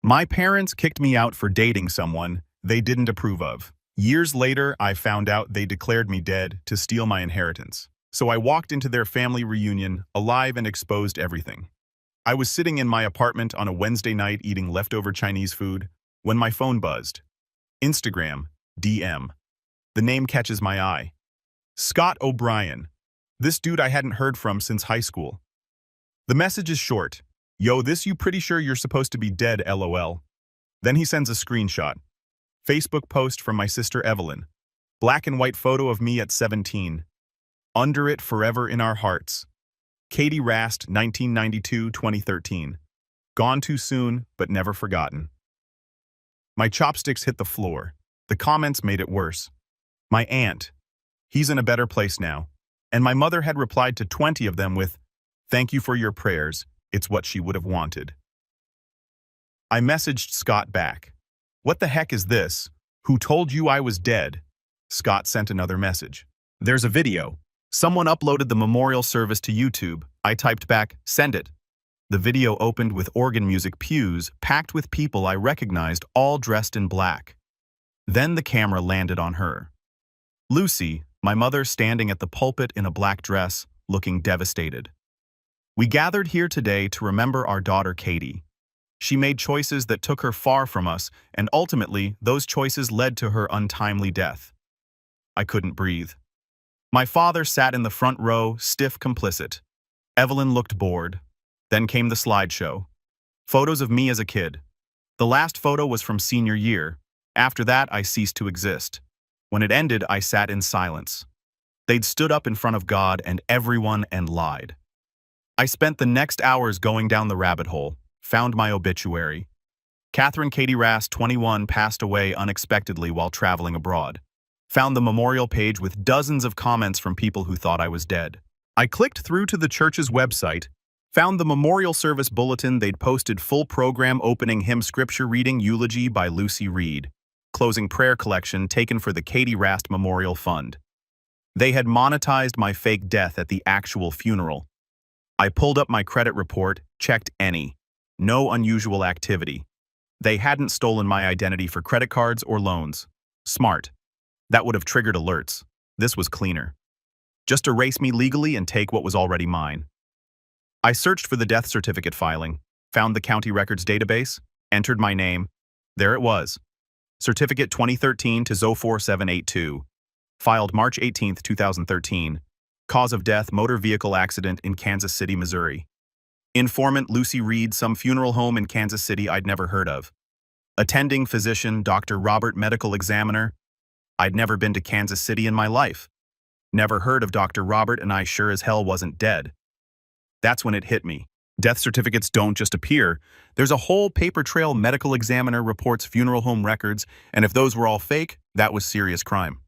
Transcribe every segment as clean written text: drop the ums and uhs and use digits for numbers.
My parents kicked me out for dating someone they didn't approve of. Years later, I found out they declared me dead to steal my inheritance. So I walked into their family reunion, alive, and exposed everything. I was sitting in my apartment on a Wednesday night eating leftover Chinese food when my phone buzzed. Instagram, DM. The name catches my eye. Scott O'Brien. This dude I hadn't heard from since high school. The message is short. Yo, this you pretty sure you're supposed to be dead, LOL. Then he sends a screenshot. Facebook post from my sister Evelyn. Black and white photo of me at 17. Under it, forever in our hearts. Katie Rast, 1992-2013. Gone too soon, but never forgotten. My chopsticks hit the floor. The comments made it worse. My aunt. He's in a better place now. And my mother had replied to 20 of them with, "Thank you for your prayers. It's what she would have wanted." I messaged Scott back. "What the heck is this? Who told you I was dead?" Scott sent another message. "There's a video. Someone uploaded the memorial service to YouTube." I typed back, "Send it." The video opened with organ music pews packed with people I recognized, all dressed in black. Then the camera landed on her. Lucy, my mother, standing at the pulpit in a black dress, looking devastated. We gathered here today to remember our daughter Katie. She made choices that took her far from us, and ultimately, those choices led to her untimely death. I couldn't breathe. My father sat in the front row, stiff complicit. Evelyn looked bored. Then came the slideshow. Photos of me as a kid. The last photo was from senior year. After that, I ceased to exist. When it ended, I sat in silence. They'd stood up in front of God and everyone and lied. I spent the next hours going down the rabbit hole, found my obituary. Catherine Katie Rast, 21, passed away unexpectedly while traveling abroad. Found the memorial page with dozens of comments from people who thought I was dead. I clicked through to the church's website, found the memorial service bulletin. They'd posted full program opening hymn scripture reading eulogy by Lucy Reed, closing prayer collection taken for the Katie Rast Memorial Fund. They had monetized my fake death at the actual funeral. I pulled up my credit report, checked any. No unusual activity. They hadn't stolen my identity for credit cards or loans. Smart. That would have triggered alerts. This was cleaner. Just erase me legally and take what was already mine. I searched for the death certificate filing, found the county records database, entered my name. There it was. Certificate 2013 to 04782. Filed March 18, 2013. Cause of death, motor vehicle accident in Kansas City, Missouri. Informant Lucy Reed, some funeral home in Kansas City I'd never heard of. Attending physician Dr. Robert, medical examiner. I'd never been to Kansas City in my life. Never heard of Dr. Robert, and I sure as hell wasn't dead. That's when it hit me. Death certificates don't just appear. There's a whole paper trail. Medical examiner reports funeral home records, and if those were all fake, that was serious crime.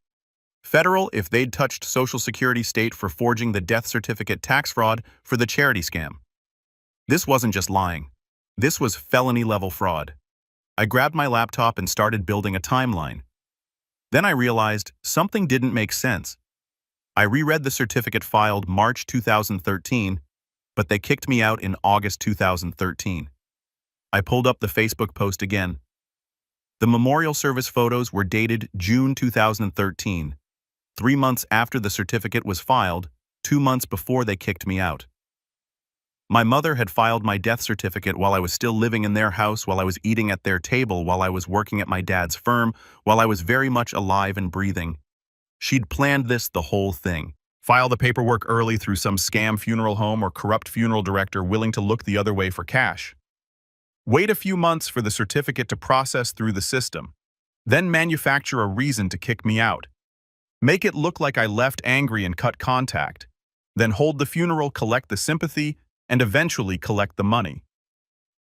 Federal if they'd touched Social Security, state for forging the death certificate, tax fraud for the charity scam. This wasn't just lying. This was felony-level fraud. I grabbed my laptop and started building a timeline. Then I realized something didn't make sense. I reread the certificate filed March 2013, but they kicked me out in August 2013. I pulled up the Facebook post again. The memorial service photos were dated June 2013, 3 months after the certificate was filed, 2 months before they kicked me out. My mother had filed my death certificate while I was still living in their house, while I was eating at their table, while I was working at my dad's firm, while I was very much alive and breathing. She'd planned this, the whole thing. File the paperwork early through some scam funeral home or corrupt funeral director willing to look the other way for cash. Wait a few months for the certificate to process through the system. Then manufacture a reason to kick me out. Make it look like I left angry and cut contact. Then hold the funeral, collect the sympathy, and eventually collect the money.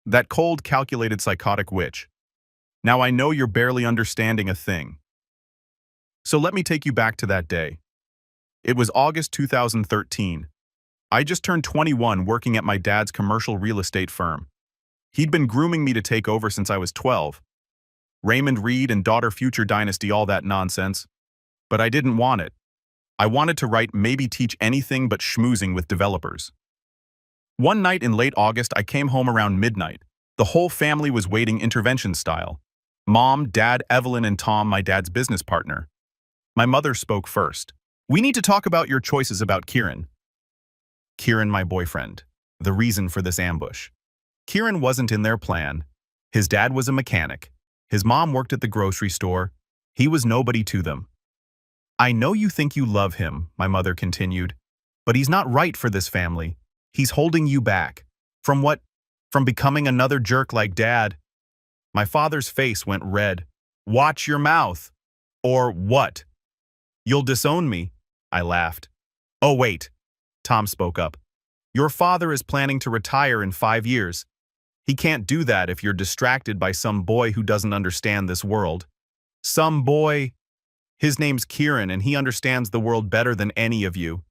That cold, calculated, psychotic witch. Now I know you're barely understanding a thing. So let me take you back to that day. It was August 2013. I just turned 21 working at my dad's commercial real estate firm. He'd been grooming me to take over since I was 12. Raymond Reed and daughter future dynasty, all that nonsense. But I didn't want it. I wanted to write, maybe teach anything but schmoozing with developers. One night in late August, I came home around midnight. The whole family was waiting intervention style. Mom, Dad, Evelyn, and Tom, my dad's business partner. My mother spoke first. "We need to talk about your choices about Kieran." Kieran, my boyfriend. The reason for this ambush. Kieran wasn't in their plan. His dad was a mechanic. His mom worked at the grocery store. He was nobody to them. "I know you think you love him," my mother continued, "but he's not right for this family. He's holding you back. From what? From becoming another jerk like Dad." My father's face went red. "Watch your mouth." "Or what?" "You'll disown me," I laughed. "Oh, wait," Tom spoke up. "Your father is planning to retire in 5 years. He can't do that if you're distracted by some boy who doesn't understand this world." "Some boy?" "His name's Kieran, and he understands the world better than any of you.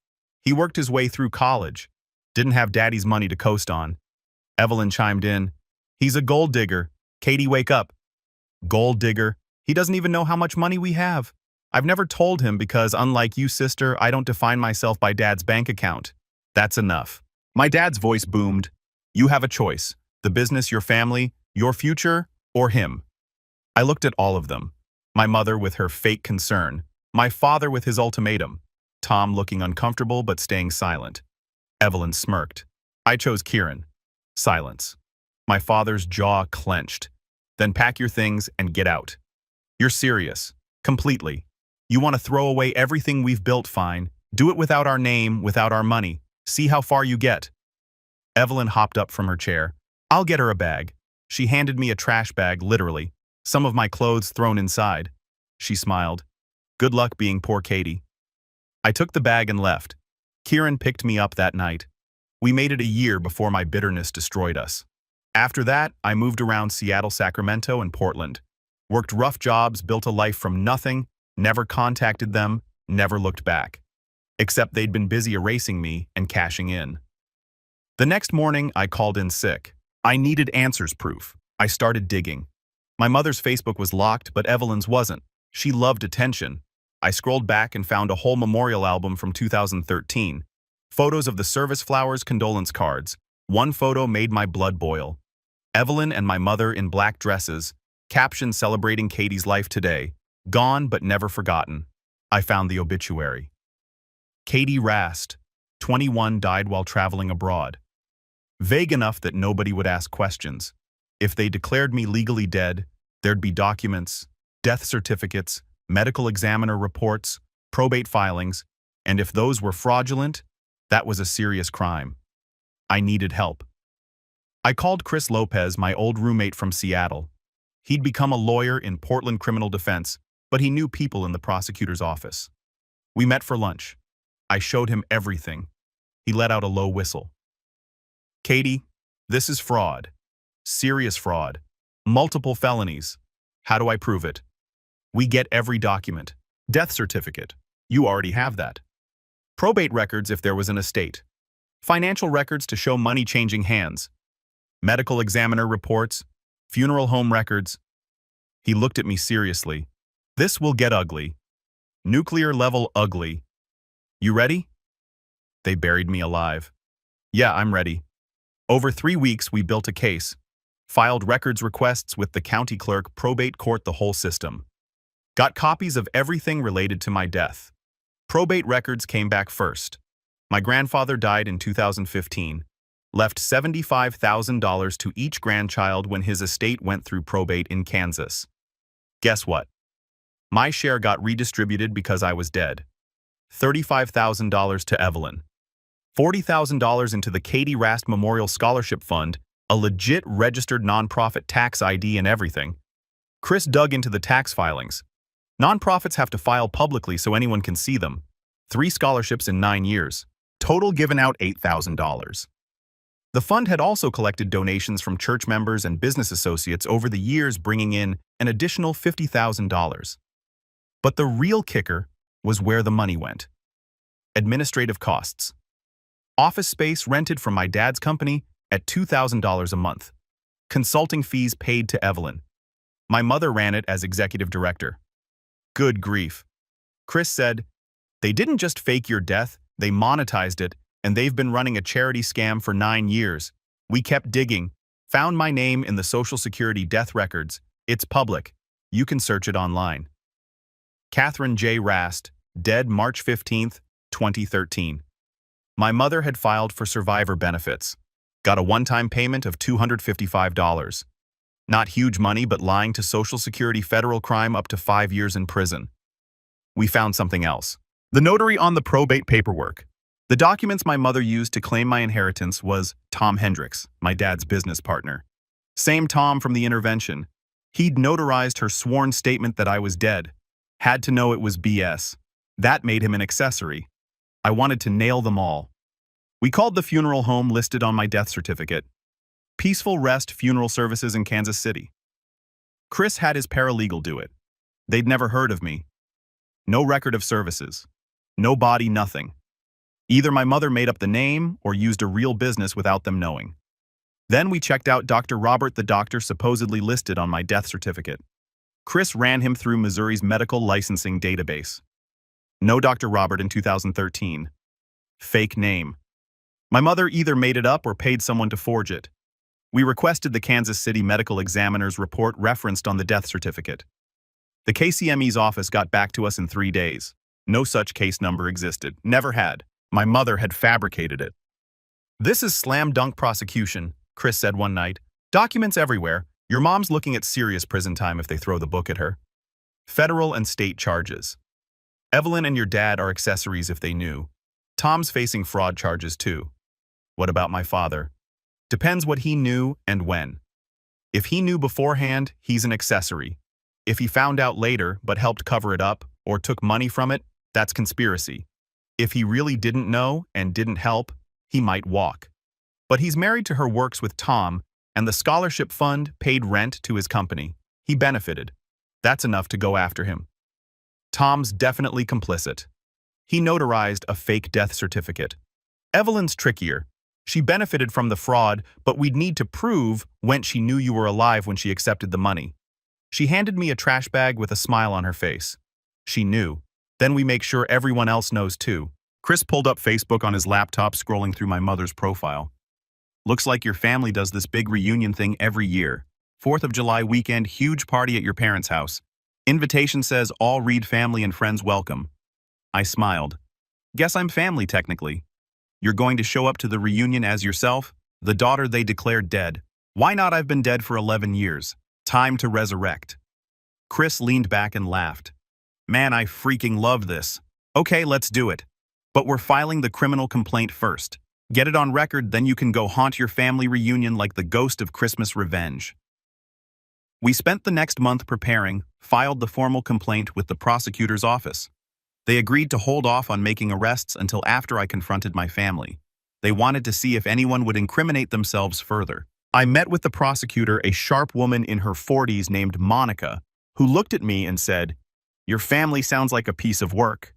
He worked his way through college. Didn't have Daddy's money to coast on." Evelyn chimed in. "He's a gold digger. Katie, wake up." "Gold digger? He doesn't even know how much money we have. I've never told him because, unlike you, sister, I don't define myself by Dad's bank account." "That's enough." My dad's voice boomed. "You have a choice. The business, your family, your future, or him." I looked at all of them. My mother with her fake concern. My father with his ultimatum. Tom looking uncomfortable but staying silent. Evelyn smirked. I chose Kieran. Silence. My father's jaw clenched. "Then pack your things and get out." "You're serious. Completely. You want to throw away everything we've built, fine. Do it without our name, without our money. See how far you get." Evelyn hopped up from her chair. "I'll get her a bag." She handed me a trash bag, literally. Some of my clothes thrown inside. She smiled. "Good luck being poor Katie." I took the bag and left. Kieran picked me up that night. We made it a year before my bitterness destroyed us. After that, I moved around Seattle, Sacramento, and Portland. Worked rough jobs, built a life from nothing, never contacted them, never looked back. Except they'd been busy erasing me and cashing in. The next morning, I called in sick. I needed answers proof. I started digging. My mother's Facebook was locked, but Evelyn's wasn't. She loved attention. I scrolled back and found a whole memorial album from 2013. Photos of the service flowers, condolence cards. One photo made my blood boil. Evelyn and my mother in black dresses, caption celebrating Katie's life today. Gone but never forgotten. I found the obituary. Katie Rast, 21, died while traveling abroad. Vague enough that nobody would ask questions. If they declared me legally dead, there'd be documents, death certificates, medical examiner reports, probate filings, and if those were fraudulent, that was a serious crime. I needed help. I called Chris Lopez, my old roommate from Seattle. He'd become a lawyer in Portland criminal defense, but he knew people in the prosecutor's office. We met for lunch. I showed him everything. He let out a low whistle. "Katie, this is fraud. Serious fraud. Multiple felonies. How do I prove it?" "We get every document. Death certificate. You already have that. Probate records if there was an estate. Financial records to show money changing hands. Medical examiner reports. Funeral home records." He looked at me seriously. "This will get ugly. Nuclear level ugly. You ready?" They buried me alive. "Yeah, I'm ready." Over 3 weeks, we built a case. Filed records requests with the county clerk, probate court, the whole system. Got copies of everything related to my death. Probate records came back first. My grandfather died in 2015. Left $75,000 to each grandchild when his estate went through probate in Kansas. Guess what? My share got redistributed because I was dead. $35,000 to Evelyn. $40,000 into the Katie Rast Memorial Scholarship Fund, a legit registered nonprofit, tax ID and everything. Chris dug into the tax filings. Nonprofits have to file publicly so anyone can see them. 3 scholarships in 9 years. Total given out $8,000. The fund had also collected donations from church members and business associates over the years, bringing in an additional $50,000. But the real kicker was where the money went. Administrative costs. Office space rented from my dad's company at $2,000 a month. Consulting fees paid to Evelyn. My mother ran it as executive director. Good grief. Chris said, "They didn't just fake your death, they monetized it, and they've been running a charity scam for 9 years. We kept digging. Found my name in the Social Security death records. It's public. You can search it online. Catherine J. Rast, dead March 15, 2013. My mother had filed for survivor benefits. Got a one-time payment of $255. Not huge money, but lying to Social Security federal crime up to 5 years in prison. We found something else. The notary on the probate paperwork. The documents my mother used to claim my inheritance was Tom Hendricks, my dad's business partner. Same Tom from the intervention. He'd notarized her sworn statement that I was dead. Had to know it was BS. That made him an accessory. I wanted to nail them all. We called the funeral home listed on my death certificate. Peaceful Rest Funeral Services in Kansas City. Chris had his paralegal do it. They'd never heard of me. No record of services. No body, nothing. Either my mother made up the name or used a real business without them knowing. Then we checked out Dr. Robert, the doctor supposedly listed on my death certificate. Chris ran him through Missouri's medical licensing database. No Dr. Robert in 2013. Fake name. My mother either made it up or paid someone to forge it. We requested the Kansas City Medical Examiner's report referenced on the death certificate. The KCME's office got back to us in 3 days. No such case number existed. Never had. My mother had fabricated it. This is slam dunk prosecution, Chris said one night. Documents everywhere. Your mom's looking at serious prison time if they throw the book at her. Federal and state charges. Evelyn and your dad are accessories if they knew. Tom's facing fraud charges too. What about my father? Depends what he knew and when. If he knew beforehand, he's an accessory. If he found out later but helped cover it up or took money from it, that's conspiracy. If he really didn't know and didn't help, he might walk. But he's married to her, works with Tom, and the scholarship fund paid rent to his company. He benefited. That's enough to go after him. Tom's definitely complicit. He notarized a fake death certificate. Evelyn's trickier. She benefited from the fraud, but we'd need to prove when she knew you were alive when she accepted the money. She handed me a trash bag with a smile on her face. She knew. Then we make sure everyone else knows too. Chris pulled up Facebook on his laptop, scrolling through my mother's profile. Looks like your family does this big reunion thing every year. 4th of July weekend, huge party at your parents' house. Invitation says all Reed family and friends welcome. I smiled. Guess I'm family technically. You're going to show up to the reunion as yourself, the daughter they declared dead. Why not? I've been dead for 11 years. Time to resurrect. Chris leaned back and laughed. Man, I freaking love this. Okay, let's do it. But we're filing the criminal complaint first. Get it on record, then you can go haunt your family reunion like the ghost of Christmas revenge. We spent the next month preparing, filed the formal complaint with the prosecutor's office. They agreed to hold off on making arrests until after I confronted my family. They wanted to see if anyone would incriminate themselves further. I met with the prosecutor, a sharp woman in her 40s named Monica, who looked at me and said, "Your family sounds like a piece of work."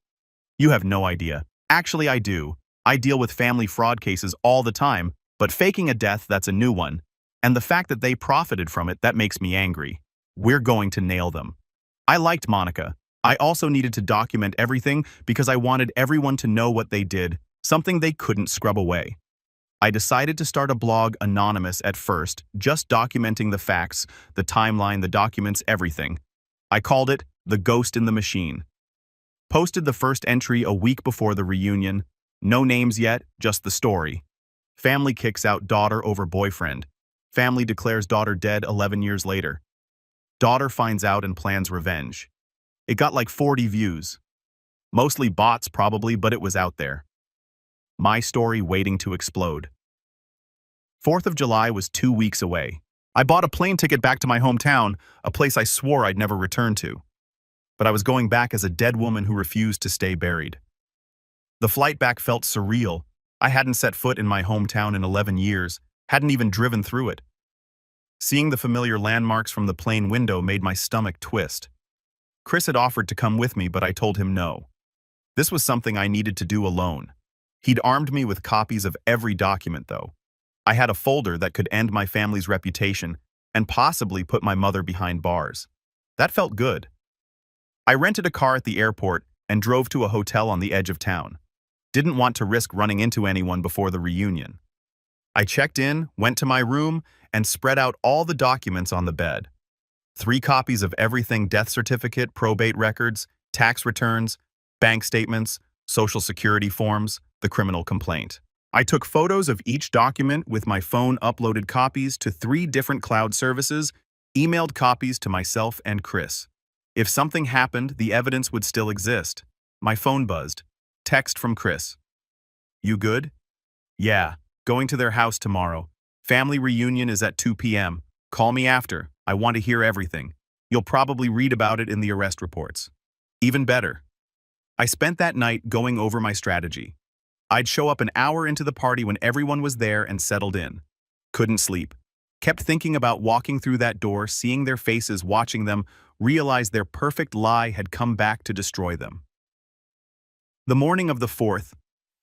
You have no idea. Actually, I do. I deal with family fraud cases all the time, but faking a death, that's a new one. And the fact that they profited from it, that makes me angry. We're going to nail them. I liked Monica. I also needed to document everything because I wanted everyone to know what they did, something they couldn't scrub away. I decided to start a blog anonymous at first, just documenting the facts, the timeline, the documents, everything. I called it The Ghost in the Machine. Posted the first entry a week before the reunion. No names yet, just the story. Family kicks out daughter over boyfriend. Family declares daughter dead 11 years later. Daughter finds out and plans revenge. It got like 40 views. Mostly bots probably, but it was out there. My story waiting to explode. 4th of July was 2 weeks away. I bought a plane ticket back to my hometown, a place I swore I'd never return to. But I was going back as a dead woman who refused to stay buried. The flight back felt surreal. I hadn't set foot in my hometown in 11 years, hadn't even driven through it. Seeing the familiar landmarks from the plane window made my stomach twist. Chris had offered to come with me, but I told him no. This was something I needed to do alone. He'd armed me with copies of every document, though. I had a folder that could end my family's reputation and possibly put my mother behind bars. That felt good. I rented a car at the airport and drove to a hotel on the edge of town. Didn't want to risk running into anyone before the reunion. I checked in, went to my room, and spread out all the documents on the bed. 3 copies of everything: death certificate, probate records, tax returns, bank statements, social security forms, the criminal complaint. I took photos of each document with my phone, uploaded copies to 3 different cloud services, emailed copies to myself and Chris. If something happened, the evidence would still exist. My phone buzzed. Text from Chris. "You good?" "Yeah, going to their house tomorrow. Family reunion is at 2 p.m. Call me after. I want to hear everything. You'll probably read about it in the arrest reports." Even better. I spent that night going over my strategy. I'd show up an hour into the party when everyone was there and settled in. Couldn't sleep. Kept thinking about walking through that door, seeing their faces, watching them, realized their perfect lie had come back to destroy them. The morning of the 4th,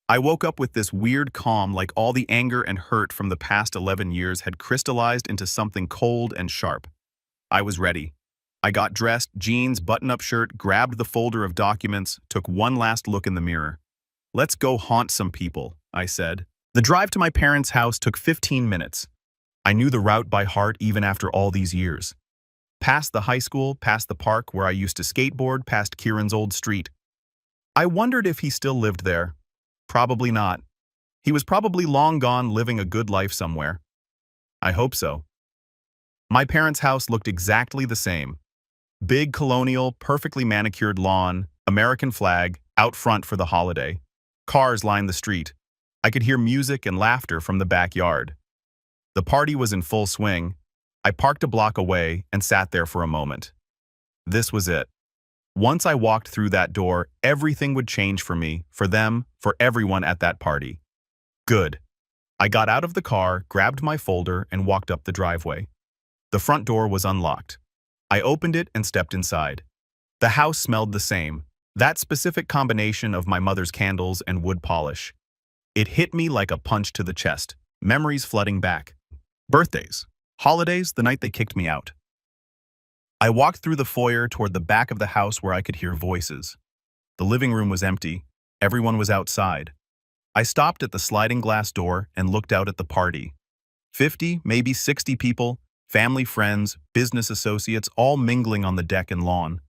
I woke up with this weird calm, like all the anger and hurt from the past 11 years had crystallized into something cold and sharp. I was ready. I got dressed, jeans, button-up shirt, grabbed the folder of documents, took one last look in the mirror. "Let's go haunt some people," I said. The drive to my parents' house took 15 minutes. I knew the route by heart even after all these years. Past the high school, past the park where I used to skateboard, past Kieran's old street. I wondered if he still lived there. Probably not. He was probably long gone, living a good life somewhere. I hope so. My parents' house looked exactly the same. Big colonial, perfectly manicured lawn, American flag, out front for the holiday. Cars lined the street. I could hear music and laughter from the backyard. The party was in full swing. I parked a block away and sat there for a moment. This was it. Once I walked through that door, everything would change for me, for them, for everyone at that party. Good. I got out of the car, grabbed my folder, and walked up the driveway. The front door was unlocked. I opened it and stepped inside. The house smelled the same. That specific combination of my mother's candles and wood polish. It hit me like a punch to the chest, memories flooding back. Birthdays, holidays, the night they kicked me out. I walked through the foyer toward the back of the house where I could hear voices. The living room was empty. Everyone was outside. I stopped at the sliding glass door and looked out at the party. 50, maybe 60 people, family, friends, business associates, all mingling on the deck and lawn.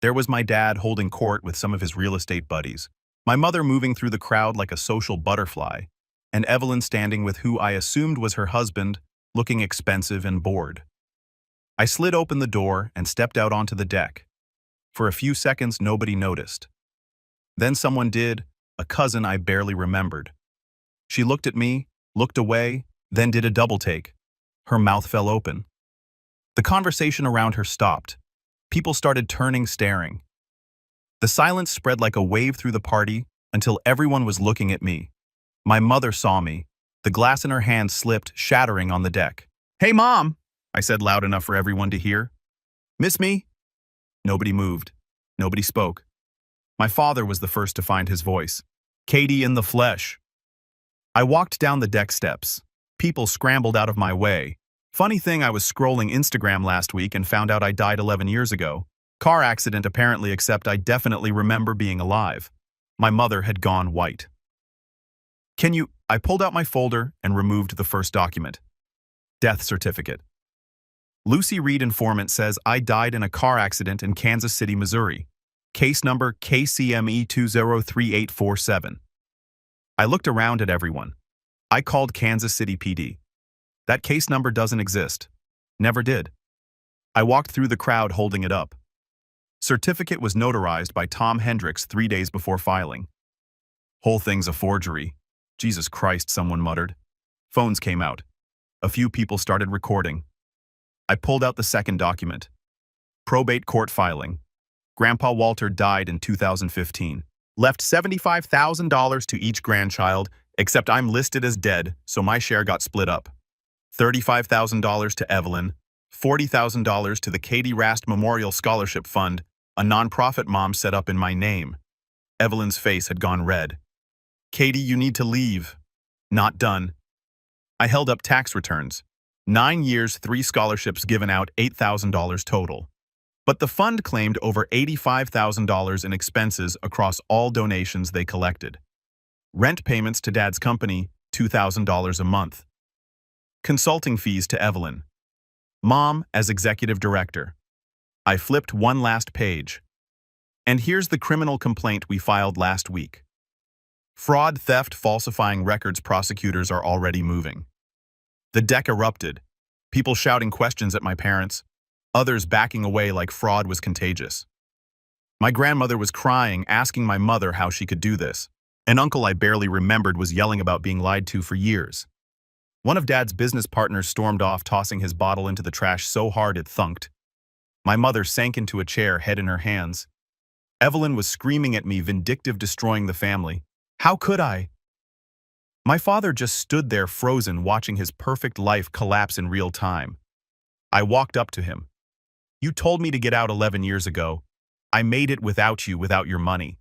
There was my dad holding court with some of his real estate buddies, my mother moving through the crowd like a social butterfly, and Evelyn standing with who I assumed was her husband, looking expensive and bored. I slid open the door and stepped out onto the deck. For a few seconds, nobody noticed. Then someone did, a cousin I barely remembered. She looked at me, looked away, then did a double take. Her mouth fell open. The conversation around her stopped. People started turning, staring. The silence spread like a wave through the party until everyone was looking at me. My mother saw me. The glass in her hand slipped, shattering on the deck. "Hey, Mom!" I said loud enough for everyone to hear. "Miss me?" Nobody moved. Nobody spoke. My father was the first to find his voice. "Katie in the flesh." I walked down the deck steps. People scrambled out of my way. Funny thing, I was scrolling Instagram last week and found out I died 11 years ago. Car accident apparently, except I definitely remember being alive. My mother had gone white. I pulled out my folder and removed the first document. Death certificate. Lucy Reed, informant, says I died in a car accident in Kansas City, Missouri. Case number KCME203847. I looked around at everyone. I called Kansas City PD. That case number doesn't exist. Never did. I walked through the crowd holding it up. Certificate was notarized by Tom Hendricks 3 days before filing. Whole thing's a forgery. Jesus Christ, someone muttered. Phones came out. A few people started recording. I pulled out the second document. Probate court filing. Grandpa Walter died in 2015. Left $75,000 to each grandchild, except I'm listed as dead, so my share got split up. $35,000 to Evelyn, $40,000 to the Katie Rast Memorial Scholarship Fund, a nonprofit Mom set up in my name. Evelyn's face had gone red. "Katie, you need to leave." Not done. I held up tax returns. 9 years, 3 scholarships given out, $8,000 total. But the fund claimed over $85,000 in expenses across all donations they collected. Rent payments to Dad's company, $2,000 a month. Consulting fees to Evelyn. Mom as executive director. I flipped one last page. And here's the criminal complaint we filed last week. Fraud, theft, falsifying records. Prosecutors are already moving. The deck erupted. People shouting questions at my parents, others backing away like fraud was contagious. My grandmother was crying, asking my mother how she could do this. An uncle I barely remembered was yelling about being lied to for years. One of Dad's business partners stormed off, tossing his bottle into the trash so hard it thunked. My mother sank into a chair, head in her hands. Evelyn was screaming at me, vindictive, destroying the family. How could I? My father just stood there frozen, watching his perfect life collapse in real time. I walked up to him. You told me to get out 11 years ago. I made it without you, without your money.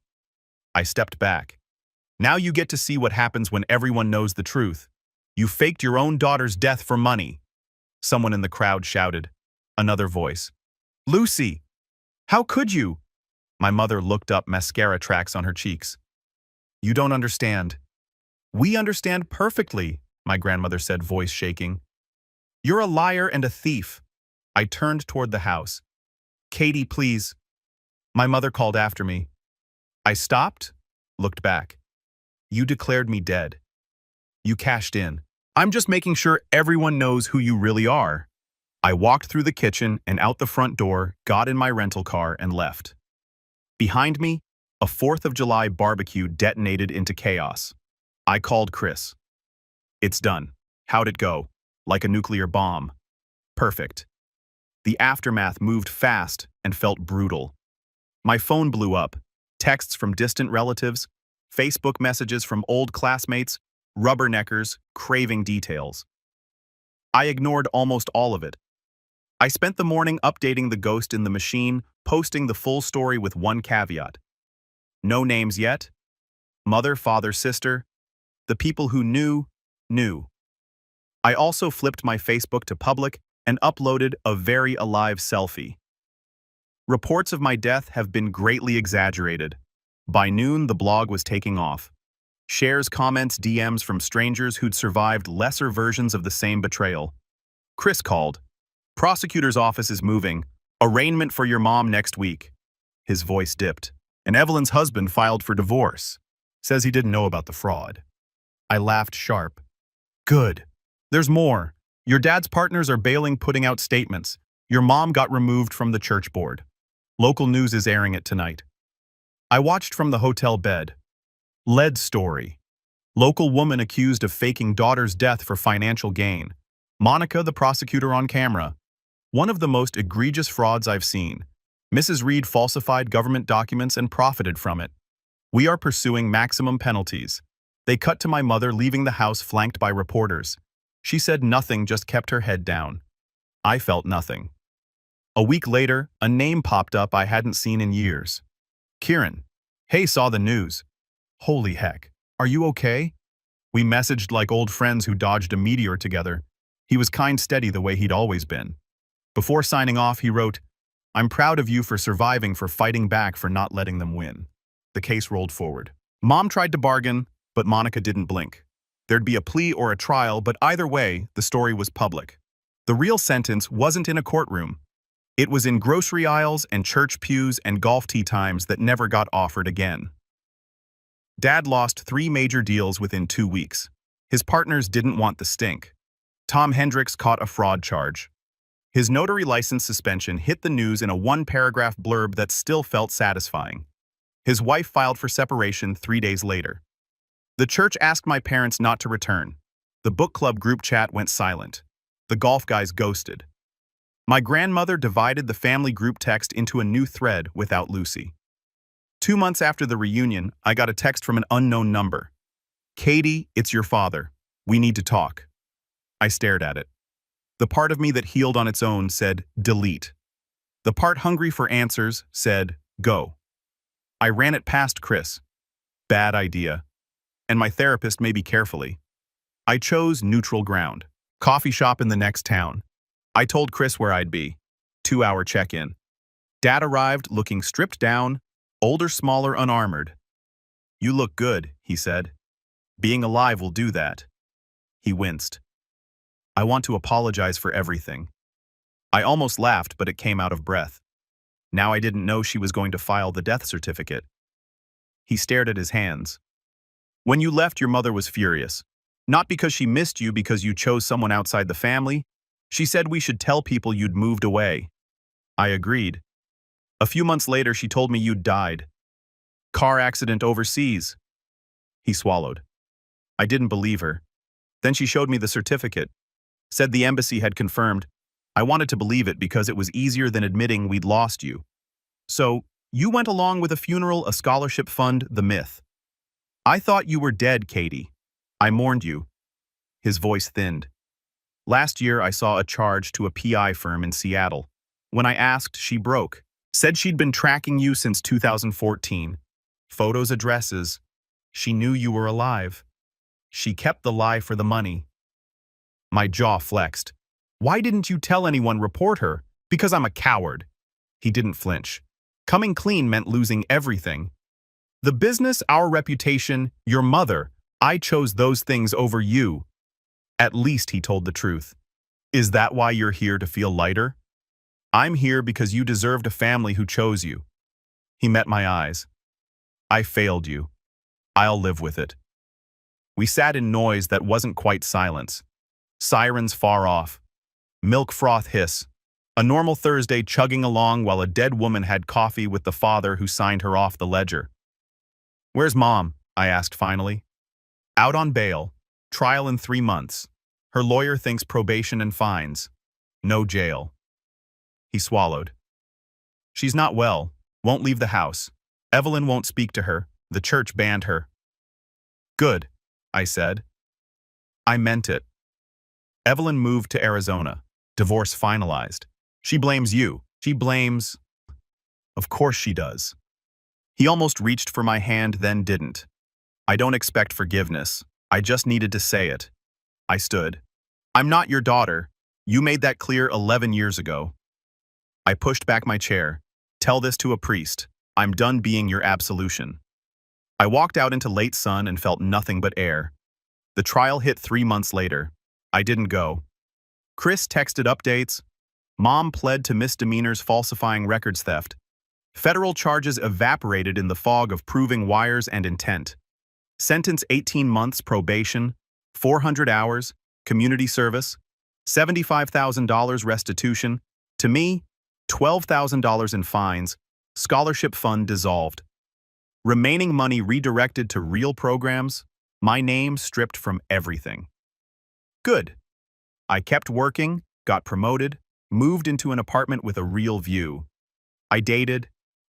I stepped back. Now you get to see what happens when everyone knows the truth. You faked your own daughter's death for money. Someone in the crowd shouted. Another voice. Lucy! How could you? My mother looked up, mascara tracks on her cheeks. You don't understand. We understand perfectly, my grandmother said, voice shaking. You're a liar and a thief. I turned toward the house. Katie, please. My mother called after me. I stopped, looked back. You declared me dead. You cashed in. I'm just making sure everyone knows who you really are. I walked through the kitchen and out the front door, got in my rental car, and left. Behind me, a 4th of July barbecue detonated into chaos. I called Chris. It's done. How'd it go? Like a nuclear bomb. Perfect. The aftermath moved fast and felt brutal. My phone blew up. Texts from distant relatives, Facebook messages from old classmates, rubberneckers craving details. I ignored almost all of it. I spent the morning updating the ghost in the machine, posting the full story with one caveat. No names yet. Mother, father, sister. The people who knew, knew. I also flipped my Facebook to public and uploaded a very alive selfie. Reports of my death have been greatly exaggerated. By noon, the blog was taking off. Shares, comments, DMs from strangers who'd survived lesser versions of the same betrayal. Chris called. Prosecutor's office is moving. Arraignment for your mom next week. His voice dipped. And Evelyn's husband filed for divorce. Says he didn't know about the fraud. I laughed sharp. Good. There's more. Your dad's partners are bailing, putting out statements. Your mom got removed from the church board. Local news is airing it tonight. I watched from the hotel bed. Lead story. Local woman accused of faking daughter's death for financial gain. Monica, the prosecutor, on camera. One of the most egregious frauds I've seen. Mrs. Reed falsified government documents and profited from it. We are pursuing maximum penalties. They cut to my mother leaving the house flanked by reporters. She said nothing, just kept her head down. I felt nothing. A week later, a name popped up I hadn't seen in years. Kieran. Hey, saw the news. Holy heck. Are you okay? We messaged like old friends who dodged a meteor together. He was kind, steady the way he'd always been. Before signing off, he wrote, I'm proud of you for surviving, for fighting back, for not letting them win. The case rolled forward. Mom tried to bargain, but Monica didn't blink. There'd be a plea or a trial, but either way, the story was public. The real sentence wasn't in a courtroom. It was in grocery aisles and church pews and golf tee times that never got offered again. Dad lost 3 major deals within 2 weeks. His partners didn't want the stink. Tom Hendricks caught a fraud charge. His notary license suspension hit the news in a 1-paragraph blurb that still felt satisfying. His wife filed for separation 3 days later. The church asked my parents not to return. The book club group chat went silent. The golf guys ghosted. My grandmother divided the family group text into a new thread without Lucy. 2 months after the reunion, I got a text from an unknown number. Katie, it's your father. We need to talk. I stared at it. The part of me that healed on its own said, delete. The part hungry for answers said, go. I ran it past Chris. Bad idea. And my therapist, maybe carefully. I chose neutral ground. Coffee shop in the next town. I told Chris where I'd be. 2-hour check-in. Dad arrived looking stripped down, older, smaller, unarmored. You look good, he said. Being alive will do that. He winced. I want to apologize for everything. I almost laughed, but it came out of breath. Now I didn't know she was going to file the death certificate. He stared at his hands. When you left, your mother was furious. Not because she missed you because you chose someone outside the family. She said we should tell people you'd moved away. I agreed. A few months later, she told me you'd died. Car accident overseas. He swallowed. I didn't believe her. Then she showed me the certificate. Said the embassy had confirmed. I wanted to believe it because it was easier than admitting we'd lost you. So, you went along with a funeral, a scholarship fund, the myth. I thought you were dead, Katie. I mourned you. His voice thinned. Last year, I saw a charge to a PI firm in Seattle. When I asked, she broke. Said she'd been tracking you since 2014. Photos, addresses. She knew you were alive. She kept the lie for the money. My jaw flexed. Why didn't you tell anyone, report her? Because I'm a coward. He didn't flinch. Coming clean meant losing everything. The business, our reputation, your mother. I chose those things over you. At least he told the truth. Is that why you're here, to feel lighter? I'm here because you deserved a family who chose you. He met my eyes. I failed you. I'll live with it. We sat in noise that wasn't quite silence. Sirens far off. Milk froth hiss. A normal Thursday chugging along while a dead woman had coffee with the father who signed her off the ledger. Where's Mom? I asked finally. Out on bail. Trial in 3 months. Her lawyer thinks probation and fines. No jail. He swallowed. She's not well. Won't leave the house. Evelyn won't speak to her. The church banned her. Good, I said. I meant it. Evelyn moved to Arizona. Divorce finalized. She blames you. She blames... Of course she does. He almost reached for my hand, then didn't. I don't expect forgiveness. I just needed to say it. I stood. I'm not your daughter. You made that clear 11 years ago. I pushed back my chair. Tell this to a priest. I'm done being your absolution. I walked out into late sun and felt nothing but air. The trial hit 3 months later. I didn't go. Chris texted updates. Mom pled to misdemeanors falsifying records theft. Federal charges evaporated in the fog of proving wires and intent. Sentence 18 months probation, 400 hours, community service, $75,000 restitution. To me, $12,000 in fines, scholarship fund dissolved. Remaining money redirected to real programs, my name stripped from everything. Good. I kept working, got promoted, moved into an apartment with a real view. I dated.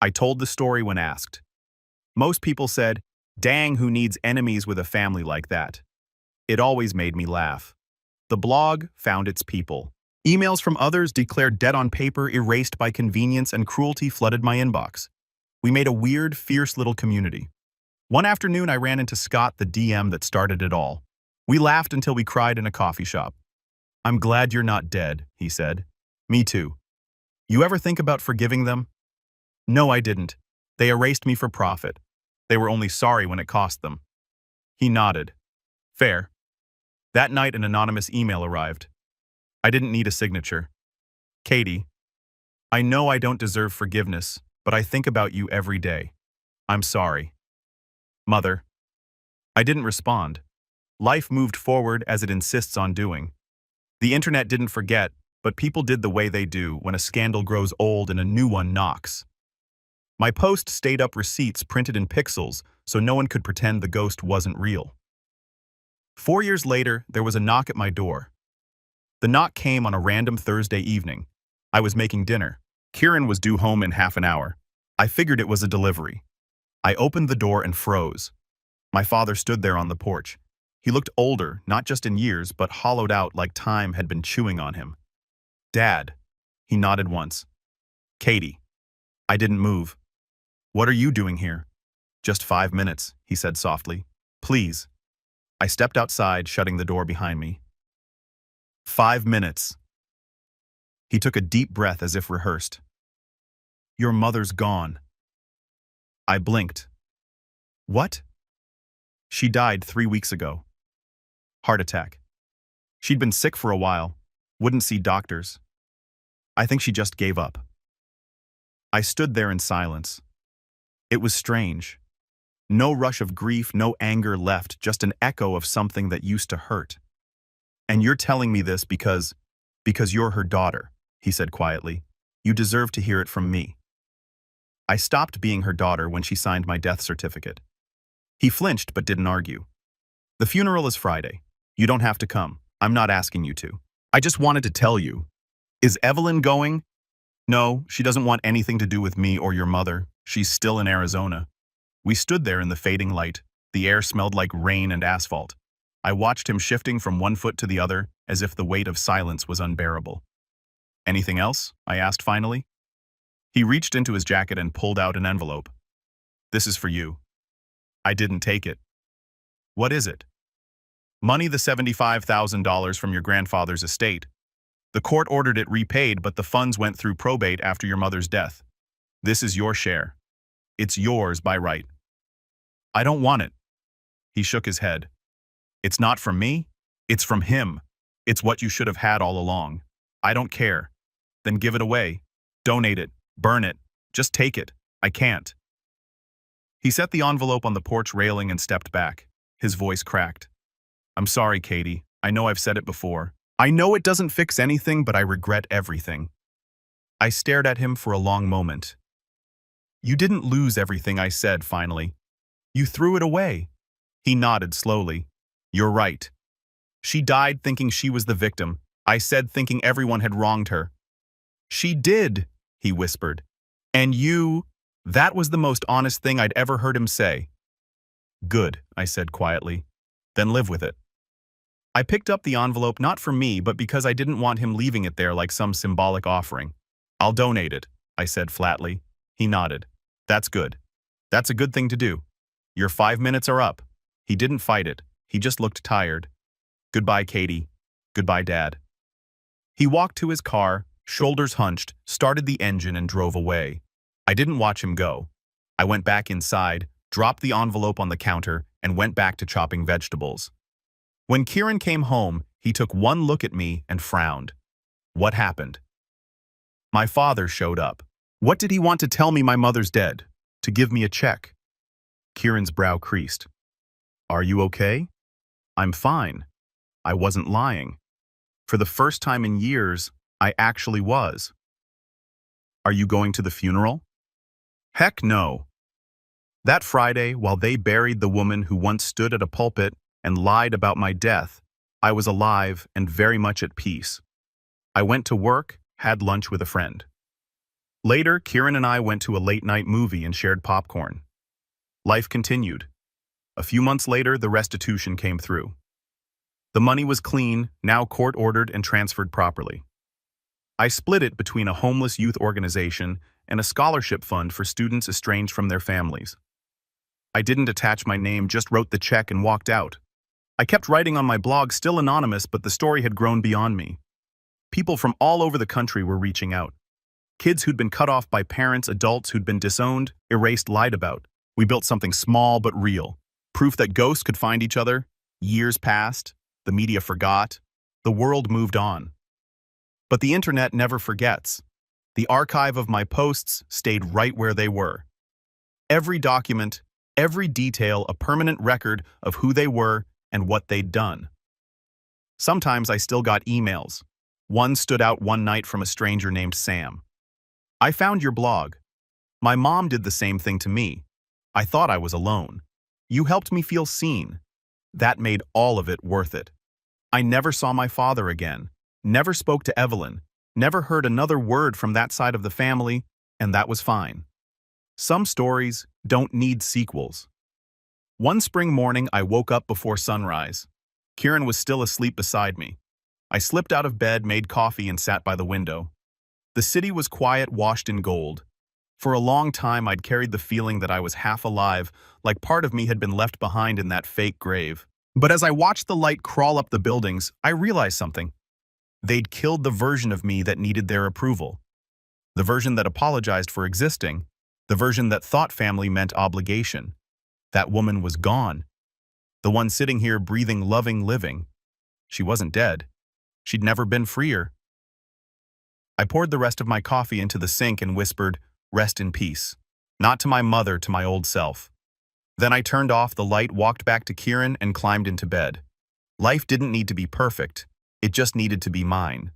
I told the story when asked. Most people said, dang, who needs enemies with a family like that? It always made me laugh. The blog found its people. Emails from others declared dead on paper, erased by convenience, and cruelty flooded my inbox. We made a weird, fierce little community. One afternoon, I ran into Scott, the DM that started it all. We laughed until we cried in a coffee shop. I'm glad you're not dead, he said. Me too. You ever think about forgiving them? No, I didn't. They erased me for profit. They were only sorry when it cost them. He nodded. Fair. That night, an anonymous email arrived. I didn't need a signature. Katie, I know I don't deserve forgiveness, but I think about you every day. I'm sorry. Mother. I didn't respond. Life moved forward as it insists on doing. The internet didn't forget, but people did the way they do when a scandal grows old and a new one knocks. My post stayed up, receipts printed in pixels so no one could pretend the ghost wasn't real. 4 years later, there was a knock at my door. The knock came on a random Thursday evening. I was making dinner. Kieran was due home in half an hour. I figured it was a delivery. I opened the door and froze. My father stood there on the porch. He looked older, not just in years, but hollowed out like time had been chewing on him. Dad. He nodded once. Katie. I didn't move. What are you doing here? Just 5 minutes, he said softly. Please. I stepped outside, shutting the door behind me. 5 minutes. He took a deep breath as if rehearsed. Your mother's gone. I blinked. What? She died 3 weeks ago. Heart attack. She'd been sick for a while, wouldn't see doctors. I think she just gave up. I stood there in silence. It was strange. No rush of grief, no anger left, just an echo of something that used to hurt. And you're telling me this because you're her daughter, he said quietly. You deserve to hear it from me. I stopped being her daughter when she signed my death certificate. He flinched but didn't argue. The funeral is Friday. You don't have to come. I'm not asking you to. I just wanted to tell you. Is Evelyn going? No, she doesn't want anything to do with me or your mother. She's still in Arizona. We stood there in the fading light. The air smelled like rain and asphalt. I watched him shifting from one foot to the other as if the weight of silence was unbearable. Anything else? I asked finally. He reached into his jacket and pulled out an envelope. This is for you. I didn't take it. What is it? Money, the $75,000 from your grandfather's estate. The court ordered it repaid, but the funds went through probate after your mother's death. This is your share. It's yours by right. I don't want it. He shook his head. It's not from me. It's from him. It's what you should have had all along. I don't care. Then give it away. Donate it. Burn it. Just take it. I can't. He set the envelope on the porch railing and stepped back. His voice cracked. I'm sorry, Katie. I know I've said it before. I know it doesn't fix anything, but I regret everything. I stared at him for a long moment. You didn't lose everything, I said finally. You threw it away. He nodded slowly. You're right. She died thinking she was the victim. I said thinking everyone had wronged her. She did, he whispered. And you, that was the most honest thing I'd ever heard him say. Good, I said quietly. Then live with it. I picked up the envelope not for me, but because I didn't want him leaving it there like some symbolic offering. I'll donate it, I said flatly. He nodded. That's good. That's a good thing to do. Your 5 minutes are up. He didn't fight it. He just looked tired. Goodbye, Katie. Goodbye, Dad. He walked to his car, shoulders hunched, started the engine and drove away. I didn't watch him go. I went back inside, dropped the envelope on the counter, and went back to chopping vegetables. When Kieran came home, he took one look at me and frowned. What happened? My father showed up. What did he want to tell me my mother's dead? To give me a check? Kieran's brow creased. Are you okay? I'm fine. I wasn't lying. For the first time in years, I actually was. Are you going to the funeral? Heck no. That Friday, while they buried the woman who once stood at a pulpit and lied about my death, I was alive and very much at peace. I went to work, had lunch with a friend. Later, Kieran and I went to a late-night movie and shared popcorn. Life continued. A few months later, the restitution came through. The money was clean, now court-ordered and transferred properly. I split it between a homeless youth organization and a scholarship fund for students estranged from their families. I didn't attach my name, just wrote the check and walked out. I kept writing on my blog, still anonymous, but the story had grown beyond me. People from all over the country were reaching out. Kids who'd been cut off by parents, adults who'd been disowned, erased, lied about. We built something small but real. Proof that ghosts could find each other. Years passed. The media forgot. The world moved on. But the internet never forgets. The archive of my posts stayed right where they were. Every document, every detail, a permanent record of who they were and what they'd done. Sometimes I still got emails. One stood out one night from a stranger named Sam. I found your blog. My mom did the same thing to me. I thought I was alone. You helped me feel seen. That made all of it worth it. I never saw my father again, never spoke to Evelyn, never heard another word from that side of the family, and that was fine. Some stories don't need sequels. One spring morning, I woke up before sunrise. Kieran was still asleep beside me. I slipped out of bed, made coffee, and sat by the window. The city was quiet, washed in gold. For a long time, I'd carried the feeling that I was half alive, like part of me had been left behind in that fake grave. But as I watched the light crawl up the buildings, I realized something. They'd killed the version of me that needed their approval. The version that apologized for existing. The version that thought family meant obligation. That woman was gone. The one sitting here breathing, loving, living. She wasn't dead. She'd never been freer. I poured the rest of my coffee into the sink and whispered, "Rest in peace." Not to my mother, to my old self. Then I turned off the light, walked back to Kieran, and climbed into bed. Life didn't need to be perfect. It just needed to be mine.